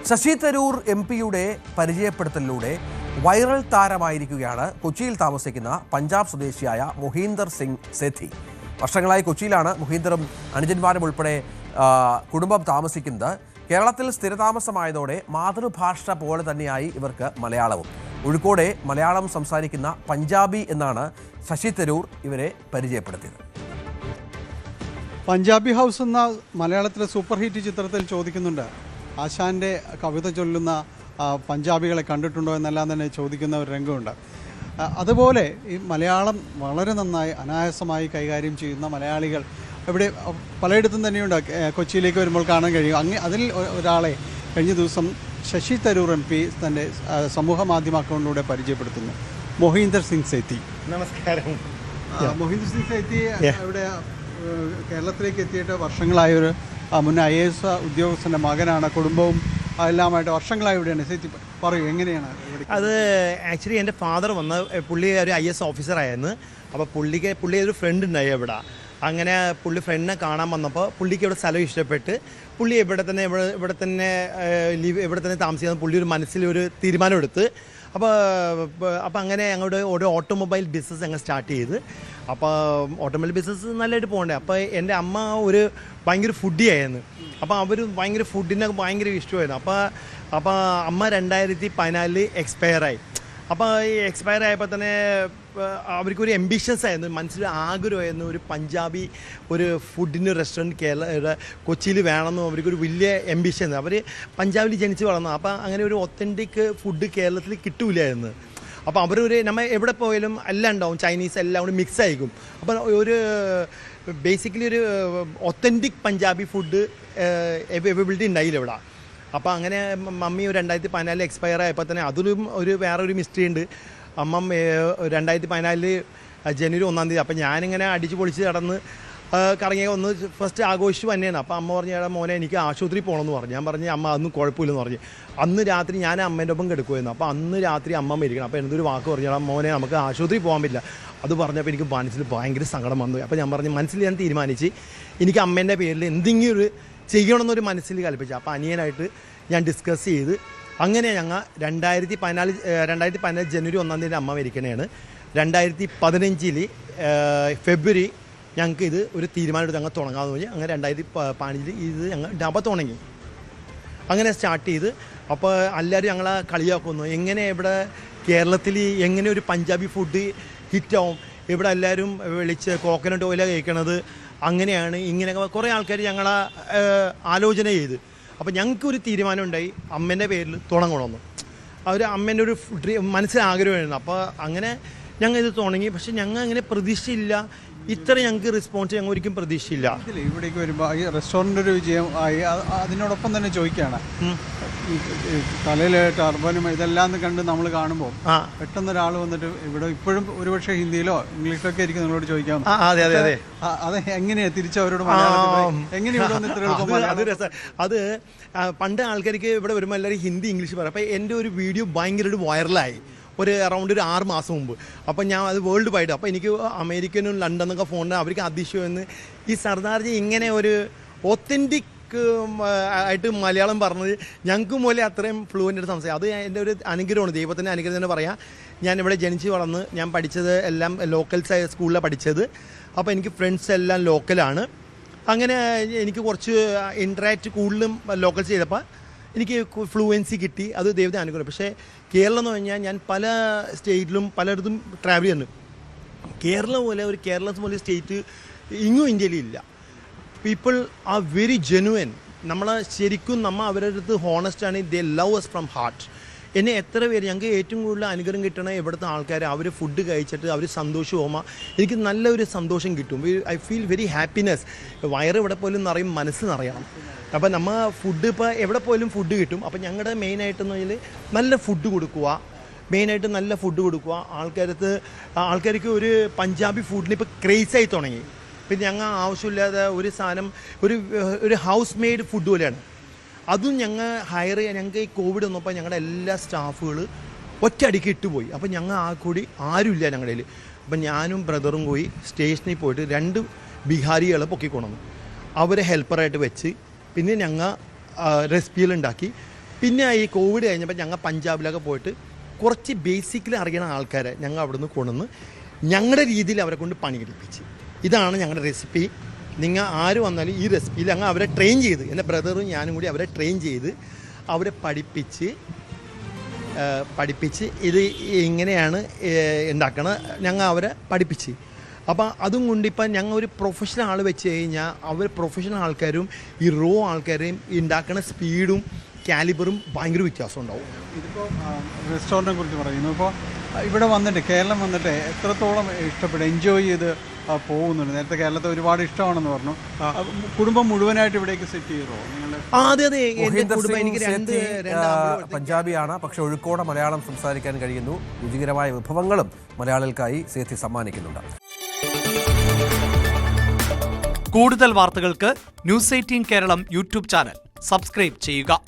Sasi Tharoor എംപിയുടെ പരിചയപ്പെടുത്തലിലൂടെ viral താരമായിരിക്കുകയാണ് കൊച്ചിയിൽ താമസിക്കുന്ന പഞ്ചാബ് സ്വദേശിയായ മൊഹീന്ദർ സിംഗ് സേthi. വർഷങ്ങളായി കൊച്ചിയിലാണ് മൊഹീന്ദറും അനുജന്മാരും ഉൾപ്പെടെ കുടുംബം താമസിക്കുന്നത്. കേരളത്തിൽ സ്ഥിരതാമസമായതോടെ മാതൃഭാഷ പോലെ തന്നെയായി ഇവർക്ക് മലയാളവും. ഒഴുക്കോടെ മലയാളം സംസാരിക്കുന്ന പഞ്ചാബി എന്നാണ് ശശി തരൂർ ഇവരെ പരിചയപ്പെടുത്തിയത്. പഞ്ചാബി ഹൗസ് എന്ന മലയാളത്തിലെ സൂപ്പർ ഹിറ്റ് ചിത്രത്തിൽ ചോദിക്കുന്നുണ്ട്, ആശാൻ്റെ കവിത ചൊല്ലുന്ന പഞ്ചാബികളെ കണ്ടിട്ടുണ്ടോ എന്നെല്ലാം തന്നെ ചോദിക്കുന്ന ഒരു രംഗമുണ്ട്. അതുപോലെ ഈ മലയാളം വളരെ നന്നായി അനായാസമായി കൈകാര്യം ചെയ്യുന്ന മലയാളികൾ ഇവിടെ പലയിടത്തും തന്നെയുണ്ട്. കൊച്ചിയിലേക്ക് വരുമ്പോൾ കാണാൻ കഴിയും. അതിൽ ഒരാളെ കഴിഞ്ഞ ദിവസം ശശി തരൂർ MP തൻ്റെ സമൂഹ മാധ്യമ അക്കൗണ്ടിലൂടെ പരിചയപ്പെടുത്തുന്നു. മൊഹീന്ദർ സിംഗ് സേthi. നമസ്കാരം. മൊഹീന്ദർ സിംഗ് സേthi ഇവിടെ കേരളത്തിലേക്ക് എത്തിയിട്ട് വർഷങ്ങളായൊരു മുൻ IAS ഉദ്യോഗസ്ഥൻ്റെ മകനാണ്. കുടുംബവും എല്ലാമായിട്ട് വർഷങ്ങളായി ഇവിടെയാണ്. സേthi പറയൂ, എങ്ങനെയാണ്? അത് ആക്ച്വലി എൻ്റെ ഫാദർ വന്ന് പുള്ളി ഒരു IAS ഓഫീസറായിരുന്നു. അപ്പോൾ പുള്ളി ഒരു ഫ്രണ്ട് ഉണ്ടായി ഇവിടെ. അങ്ങനെ പുള്ളി ഫ്രണ്ടിനെ കാണാൻ വന്നപ്പോൾ പുള്ളിക്ക് ഇവിടെ സ്ഥലം ഇഷ്ടപ്പെട്ട് പുള്ളി ഇവിടെ തന്നെ താമസിക്കുന്ന പുള്ളി ഒരു മനസ്സിലൊരു തീരുമാനമെടുത്ത് അപ്പോൾ അങ്ങനെ ഞങ്ങളുടെ ഒരു ഓട്ടോമൊബൈൽ ബിസിനസ് ഞങ്ങൾ സ്റ്റാർട്ട് ചെയ്ത്. അപ്പോൾ ഓട്ടോമൊബൈൽ ബിസിനസ് നല്ലതായിട്ട് പോകണ്ടേ. അപ്പോൾ എൻ്റെ അമ്മ ഒരു ഭയങ്കര ഫുഡിയായിരുന്നു. അപ്പോൾ അവർ ഭയങ്കര ഫുഡിനൊക്കെ ഭയങ്കര ഇഷ്ടമായിരുന്നു. അപ്പോൾ അമ്മ 2014 എക്സ്പയറായി. അപ്പോൾ ഈ എക്സ്പയർ ആയപ്പോൾ തന്നെ അവർക്കൊരു എംബിഷൻസ് ആയിരുന്നു, മനസ്സിൽ ആഗ്രഹമായിരുന്നു ഒരു പഞ്ചാബി ഒരു ഫുഡിന് റെസ്റ്റോറൻറ്റ് കൊച്ചിയിൽ വേണമെന്നും അവർക്കൊരു വലിയ എംബിഷൻ. അവർ പഞ്ചാബിൽ ജനിച്ച് വളർന്നു. അപ്പോൾ അങ്ങനെ ഒരു ഒത്തൻറ്റിക് ഫുഡ് കേരളത്തിൽ കിട്ടൂലായിരുന്നു. അപ്പോൾ അവരൊരു നമ്മൾ എവിടെ പോയാലും എല്ലാം ഉണ്ടാവും, ചൈനീസ് എല്ലാം കൂടി മിക്സ് ആയിരിക്കും. അപ്പോൾ ഒരു ബേസിക്കലി ഒരു ഒത്തൻറ്റിക് പഞ്ചാബി ഫുഡ് അവൈലബിലിറ്റി ഉണ്ടായില്ല ഇവിടെ. അപ്പോൾ അങ്ങനെ മമ്മി 2014 എക്സ്പയർ ആയപ്പോൾ തന്നെ അതിലും വേറൊരു മിസ്റ്ററി ഉണ്ട്. അമ്മ 2014 ജനുവരി 1 അപ്പോൾ ഞാനിങ്ങനെ അടിച്ച് പൊളിച്ച് നടന്ന് കറങ്ങിയ ഒന്ന് ഫസ്റ്റ് ആഘോഷിച്ച് തന്നെയാണ്. അപ്പോൾ അമ്മ പറഞ്ഞു, മോനെ എനിക്ക് ആശുപത്രി പോകണമെന്ന് പറഞ്ഞു. ഞാൻ പറഞ്ഞു, അമ്മ അതൊന്നും കുഴപ്പമില്ലെന്ന് പറഞ്ഞു. അന്ന് രാത്രി ഞാൻ അമ്മേൻ്റെ ഒപ്പം കിടക്കുമായിരുന്നു. അപ്പോൾ അന്ന് രാത്രി അമ്മ മരിക്കണം. അപ്പോൾ എന്തൊരു വാക്ക് പറഞ്ഞു, മോനെ നമുക്ക് ആശുപത്രി പോകാൻ പറ്റില്ല. അത് പറഞ്ഞപ്പോൾ എനിക്ക് മനസ്സിൽ ഭയങ്കര സങ്കടം വന്നു. അപ്പോൾ ഞാൻ പറഞ്ഞു, മനസ്സിൽ ഞാൻ തീരുമാനിച്ച് എനിക്ക് അമ്മേൻ്റെ പേരിൽ എന്തെങ്കിലും ഒരു ചെയ്യണമെന്നൊരു മനസ്സിൽ കൽപ്പിച്ചു. അപ്പോൾ അനിയനായിട്ട് ഞാൻ ഡിസ്കസ് ചെയ്ത് അങ്ങനെ ഞങ്ങൾ 2014 ജനുവരി 1 അമ്മ മരിക്കണേയാണ്. 2015 ഫെബ്രുവരി ഞങ്ങൾക്ക് ഇത് ഒരു തീരുമാനമെടുത്ത് ഞങ്ങൾ തുടങ്ങാമെന്ന് പറഞ്ഞ് അങ്ങനെ 2015 ഇത് ഞങ്ങൾ ഡബ തുടങ്ങി. അങ്ങനെ സ്റ്റാർട്ട് ചെയ്ത് അപ്പോൾ എല്ലാവരും ഞങ്ങളെ കളിയാക്കുന്നു, എങ്ങനെ ഇവിടെ കേരളത്തിൽ എങ്ങനെ ഒരു പഞ്ചാബി ഫുഡ് ഹിറ്റാവും, ഇവിടെ എല്ലാവരും വിളിച്ച് കോക്കനട്ട് ഓയിലാണ് കഴിക്കണത്, അങ്ങനെയാണ് ഇങ്ങനെയൊക്കെ കുറേ ആൾക്കാർ ഞങ്ങളെ ആലോചന ചെയ്ത്. അപ്പോൾ ഞങ്ങൾക്കൊരു തീരുമാനം ഉണ്ടായി, അമ്മേൻ്റെ പേരിൽ തുടങ്ങണമെന്ന്. അവർ അമ്മേൻ്റെ ഒരു മനസ്സിൽ ആഗ്രഹമായിരുന്നു. അപ്പോൾ അങ്ങനെ ഞങ്ങൾ ഇത് തുടങ്ങി. പക്ഷെ ഞങ്ങൾ അങ്ങനെ പ്രതീക്ഷയില്ല, ഇത്ര ഞങ്ങൾക്ക് റെസ്പോൺസ് ഞങ്ങൾ ഒരിക്കലും പ്രതീക്ഷയില്ല. ഇവിടേക്ക് വരുമ്പോൾ ഈ റെസ്റ്റോറൻ്റ് ഒരു വിജയം ആയി. അതിനോടൊപ്പം തന്നെ ചോദിക്കുകയാണ്, തലയിൽ ടർബനും ഇതെല്ലാം കണ്ട് നമ്മൾ കാണുമ്പോൾ പെട്ടെന്ന് ഒരാൾ വന്നിട്ട് ഇവിടെ ഇപ്പോഴും ഒരുപക്ഷെ ഹിന്ദിയിലോ ഇംഗ്ലീഷിലൊക്കെ ആയിരിക്കും നിങ്ങളോട് ചോദിക്കാം. അത് എങ്ങനെയാ തിരിച്ചവരോട് അത് പണ്ട് ആൾക്കാർക്ക് ഇവിടെ വരുമ്പോൾ എല്ലാവരും ഹിന്ദി ഇംഗ്ലീഷ് പറയും. അപ്പോൾ എൻ്റെ ഒരു വീഡിയോ ഭയങ്കരമായിട്ട് വൈറലായി അറൗണ്ട് ഒരു 6 മാസം മുമ്പ്. അപ്പോൾ ഞാൻ അത് വേൾഡ് വൈഡ്. അപ്പോൾ എനിക്ക് അമേരിക്കനും ലണ്ടനൊക്കെ ഫോണിന് അവർക്ക് അതിശയമെന്ന് ഈ സർദാർജി ഇങ്ങനെ ഒരു ഒത്തൻറ്റിക് ആയിട്ട് മലയാളം പറഞ്ഞത് ഞങ്ങൾക്ക് മൂലം അത്രയും ഫ്ലുവൻ്റ് സംസാരിക്കും. അത് എൻ്റെ ഒരു അനുഗ്രഹമാണ്, ദൈവത്തിൻ്റെ അനുഗ്രഹം തന്നെ പറയാം. ഞാൻ ഇവിടെ ജനിച്ച് വളർന്ന് ഞാൻ പഠിച്ചത് എല്ലാം ലോക്കൽസ് സ്കൂളിലാണ് പഠിച്ചത്. അപ്പോൾ എനിക്ക് ഫ്രണ്ട്സ് എല്ലാം ലോക്കലാണ്. അങ്ങനെ എനിക്ക് കുറച്ച് ഇൻട്രാക്റ്റ് കൂടുതലും ലോക്കൽസ് ചെയ്തപ്പോൾ എനിക്ക് ഫ്ലുവൻസി കിട്ടി. അത് ദൈവത്തെ അനുഗ്രഹം. പക്ഷേ കേരളം എന്ന് പറഞ്ഞാൽ ഞാൻ പല സ്റ്റേറ്റിലും പലയിടത്തും ട്രാവൽ ചെയ്യുന്നു. കേരളം പോലെ സ്റ്റേറ്റ് ഇങ്ങും ഇന്ത്യയിലില്ല. People are very genuine. ശരിക്കും അവരുടെ അടുത്ത് ഹോണസ്റ്റാണ്. They love us from heart. എന്നെ എത്ര പേര് ഞങ്ങൾക്ക് ഏറ്റവും കൂടുതൽ അനുഗ്രഹം കിട്ടണ ഇവിടുത്തെ ആൾക്കാർ, അവർ ഫുഡ് കഴിച്ചിട്ട് അവർ സന്തോഷമാകുമ്പോൾ എനിക്ക് നല്ലൊരു സന്തോഷം കിട്ടും. I feel very happiness. വയറ് ഇവിടെ പോലും നിറയും, മനസ്സ് നിറയണം. അപ്പോൾ ഫുഡ് ഇപ്പോൾ എവിടെ പോലും ഫുഡ് കിട്ടും. അപ്പോൾ ഞങ്ങളുടെ മെയിനായിട്ടെന്ന് പറഞ്ഞാൽ നല്ല ഫുഡ് കൊടുക്കുക, മെയിനായിട്ട് നല്ല ഫുഡ് കൊടുക്കുക. ആൾക്കാർക്ക് ഒരു പഞ്ചാബി ഫുഡിന് ഇപ്പോൾ ക്രേസായി തുടങ്ങി. പിന്നെ ഞങ്ങൾ ആവശ്യമില്ലാതെ ഒരു സാധനം ഒരു ഹൗസ് മെയ്ഡ് ഫുഡ് പോലെയാണ്. അതും ഞങ്ങൾ ഹയർ ചെയ്യാൻ ഞങ്ങൾക്ക് ഈ കോവിഡ് വന്നപ്പോൾ ഞങ്ങളുടെ എല്ലാ സ്റ്റാഫുകൾ ഒറ്റയടിക്ക് ഇട്ടുപോയി. അപ്പോൾ ഞങ്ങൾ കൂടി ആരുമില്ല ഞങ്ങളുടെ കയ്യിൽ. അപ്പം ഞാനും ബ്രദറും പോയി സ്റ്റേഷനിൽ പോയിട്ട് 2 ബിഹാരികളെ പൊക്കിക്കൊണ്ടു. അവരെ ഹെൽപ്പറായിട്ട് വെച്ച് പിന്നെ ഞങ്ങൾ റെസിപ്പികളുണ്ടാക്കി പിന്നെ ഈ കോവിഡ് കഴിഞ്ഞപ്പോൾ ഞങ്ങൾ പഞ്ചാബിലൊക്കെ പോയിട്ട് കുറച്ച് ബേസിക്കലി അറിയണ ആൾക്കാരെ ഞങ്ങൾ അവിടെ നിന്ന് കൊണ്ടുവന്ന് ഞങ്ങളുടെ രീതിയിൽ അവരെ കൊണ്ട് പണിയെടുപ്പിച്ച്. ഇതാണ് ഞങ്ങളുടെ റെസിപ്പി. നിങ്ങൾ ആര് വന്നാലും ഈ റെസിപ്പിയിൽ ഞങ്ങൾ അവരെ ട്രെയിൻ ചെയ്ത്, എൻ്റെ ബ്രദറും ഞാനും കൂടി അവരെ ട്രെയിൻ ചെയ്ത് അവരെ പഠിപ്പിച്ച് ഇത് ഇങ്ങനെയാണ് ഉണ്ടാക്കണത് ഞങ്ങൾ അവരെ പഠിപ്പിച്ച്. അപ്പോൾ അതും കൊണ്ട് ഇപ്പം ഞങ്ങൾ ഒരു പ്രൊഫഷണൽ ആൾ വെച്ച് കഴിഞ്ഞാൽ അവർ പ്രൊഫഷണൽ ആൾക്കാരും ഈ റോ ആൾക്കാരെയും ഉണ്ടാക്കുന്ന സ്പീഡും കാലിബറും ഭയങ്കര വ്യത്യാസം ഉണ്ടാവും. ഇതിപ്പോൾ റെസ്റ്റോറൻറ്റിനെ കുറിച്ച് പറയുന്നു. ഇപ്പോൾ ഇവിടെ വന്നിട്ട് കേരളം വന്നിട്ട് എത്രത്തോളം ഇഷ്ടപ്പെട്ടു, എൻജോയ് ചെയ്ത് പോകുന്നുണ്ട്? നേരത്തെ കേരളത്തെ ഒരുപാട് ഇഷ്ടമാണെന്ന് പറഞ്ഞു. കുടുംബം മുഴുവനായിട്ട് ഇവിടേക്ക് സെറ്റ് ചെയ്തോ നിങ്ങൾ? അതെ. മുഹീന്ദർ സിംഗ് സേത്തി പഞ്ചാബിയാണ്, പക്ഷെ ഒഴുക്കോടെ മലയാളം സംസാരിക്കാൻ കഴിയുന്നു. രുചികരമായ വിഭവങ്ങളും മലയാളികൾക്കായി സേത്തി സമ്മാനിക്കുന്നുണ്ട്. കൂടുതൽ വാർത്തകൾക്ക് news 18 Keralam YouTube channel subscribe ചെയ്യുക.